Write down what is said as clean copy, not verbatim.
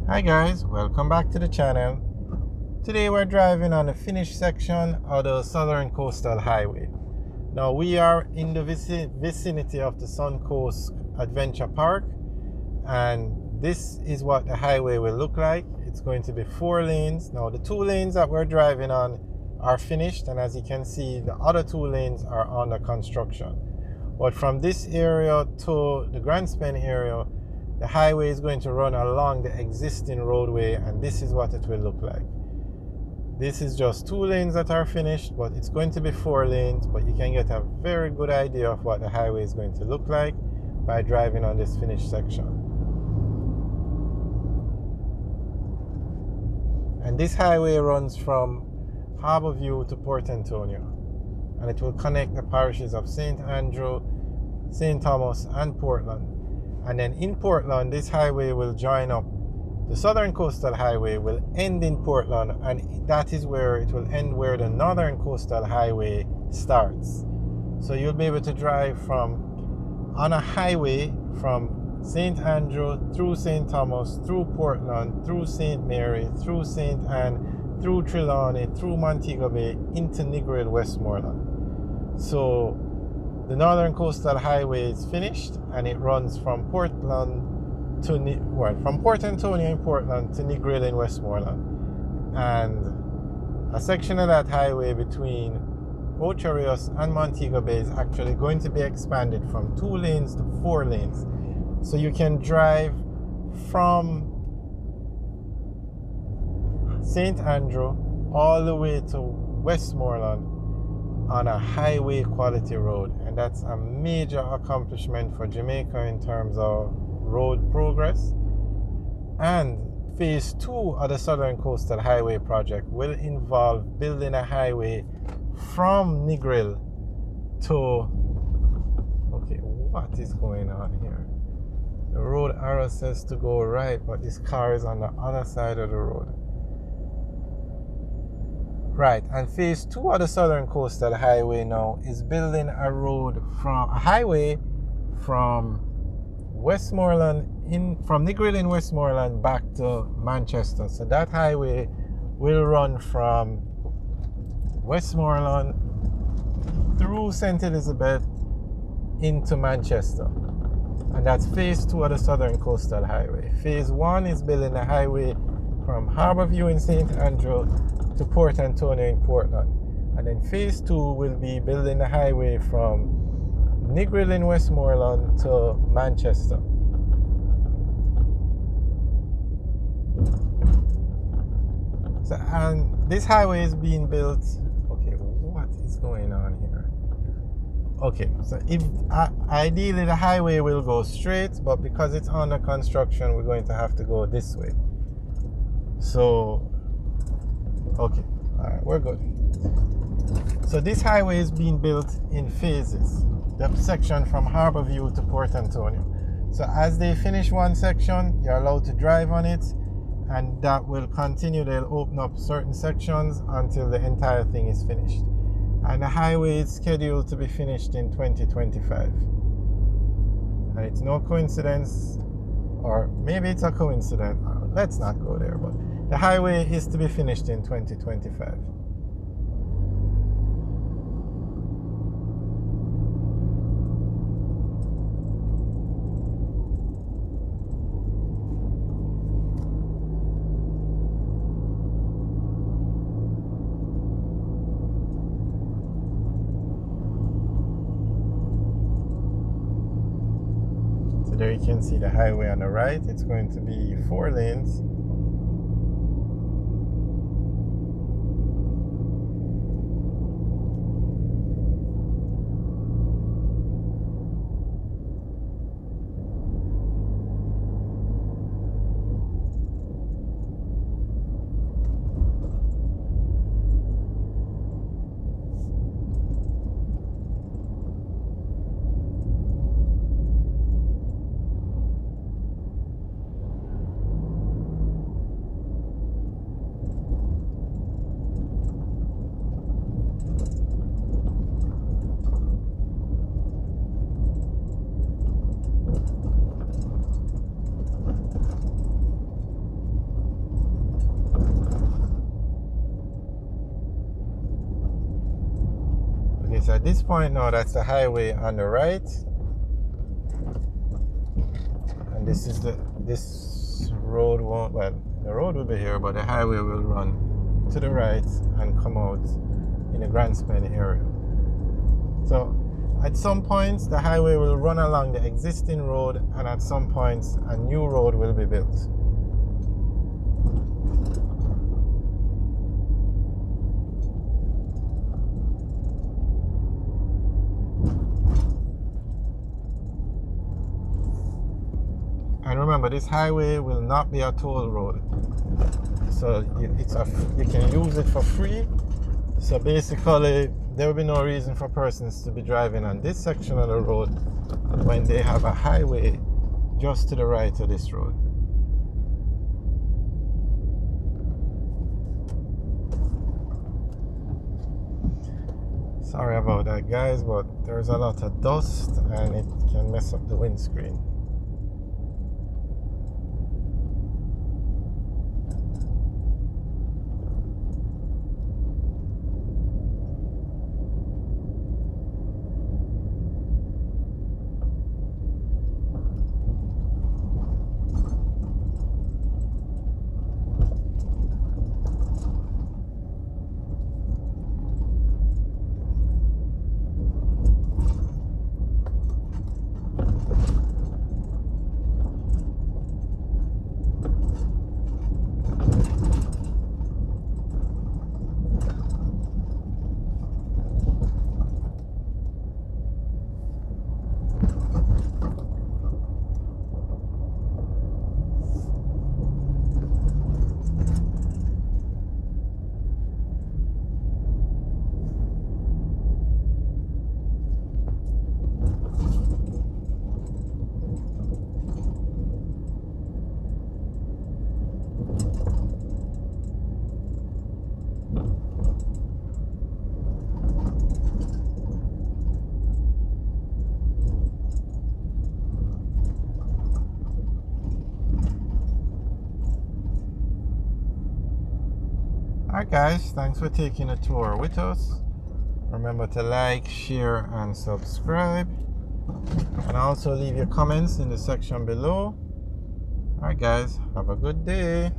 Hi guys, welcome back to the channel. Today we're driving on the finished section of the Southern Coastal Highway. Now we are in the vicinity of the Sun Coast Adventure Park, and this is what the highway will look like. It's going to be 4 lanes. Now the 2 lanes that we're driving on are finished, and as you can see, the other 2 lanes are under construction. But from this area to the Grand Span area, the highway is going to run along the existing roadway, and this is what it will look like. This is just 2 lanes that are finished, but it's going to be 4 lanes, but you can get a very good idea of what the highway is going to look like by driving on this finished section. And this highway runs from Harborview to Port Antonio, and it will connect the parishes of St. Andrew, St. Thomas, and Portland. And then in Portland, this highway will join up. The Southern Coastal Highway will end in Portland, and that is where it will end where the Northern Coastal Highway starts. So you'll be able to drive on a highway from St. Andrew through St. Thomas, through Portland, through St. Mary, through St. Anne, through Trelawney, through Montego Bay, into Negril, Westmoreland. So the Northern Coastal Highway is finished, and it runs from Portland to from Port Antonio in Portland to Negril in Westmoreland, and a section of that highway between Ocho Rios and Montego Bay is actually going to be expanded from 2 lanes to 4 lanes, so you can drive from St. Andrew all the way to Westmoreland on a highway quality road. And that's a major accomplishment for Jamaica in terms of road progress. And phase 2 of the Southern Coastal Highway project will involve building a highway from Negril to, okay, what is going on here? The road arrow says to go right, but this car is on the other side of the road. Right, and phase 2 of the Southern Coastal Highway now is building a highway from Negril in Westmoreland back to Manchester. So that highway will run from Westmoreland through St. Elizabeth into Manchester. And that's phase 2 of the Southern Coastal Highway. Phase 1 is building a highway from Harborview in St. Andrew to Port Antonio in Portland. And then phase 2 will be building the highway from Negril in Westmoreland to Manchester. So, and this highway is being built. Okay, what is going on here? Okay, so ideally the highway will go straight, but because it's under construction, we're going to have to go this way. So okay, all right, we're good. So this highway is being built in phases, the section from Harborview to Port Antonio. So as they finish one section, you're allowed to drive on it, and that will continue. They'll open up certain sections until the entire thing is finished. And the highway is scheduled to be finished in 2025. And it's no coincidence, or maybe it's a coincidence, let's not go there, but the highway is to be finished in 2025. So there you can see the highway on the right. It's going to be 4 lanes. so at this point now, that's the highway on the right, and this road won't, well, the road will be here, but the highway will run to the right and come out in the Grand Spen area. So at some points the highway will run along the existing road, and at some points a new road will be built. And remember, this highway will not be a toll road, so you can use it for free. So basically, there will be no reason for persons to be driving on this section of the road when they have a highway just to the right of this road. Sorry about that, guys, but there's a lot of dust and it can mess up the windscreen. Alright guys, thanks for taking a tour with us. Remember to like, share and subscribe, and also leave your comments in the section below. Alright guys, have a good day.